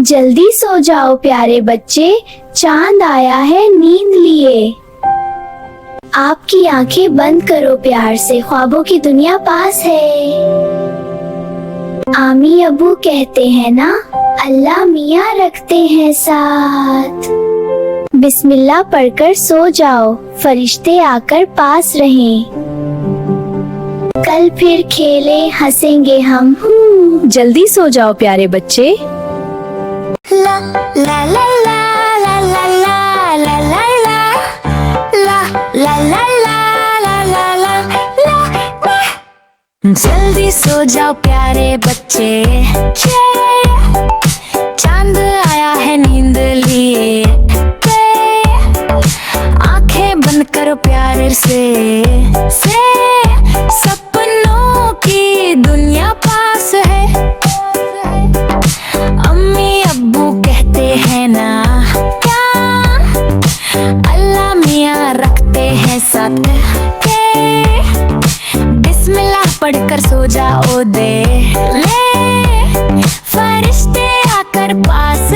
जल्दी सो जाओ प्यारे बच्चे, चांद आया है नींद लिए। आपकी आंखें बंद करो प्यार से, ख्वाबों की दुनिया पास है। आमी अबू कहते हैं ना, अल्लाह मियाँ रखते हैं साथ। बिस्मिल्लाह पढ़कर सो जाओ, फरिश्ते आकर पास रहें। कल फिर खेले हंसेंगे हम। जल्दी सो जाओ प्यारे बच्चे। ला ला ला ला ला ला ला ला ला ला ला ला ला ला ला। जल्दी सो जाओ प्यारे बच्चे, चांद आया है नींद लिए। आंखें बंद करो प्यार से, सपनों की दुनिया पास है। अम्मी अब्बू कहते हैं ना, क्या अल्लाह मियाँ रखते हैं साथ के। बिस्मिल्लाह पढ़कर सो जाओ दे ले, फरिश्ते आकर पास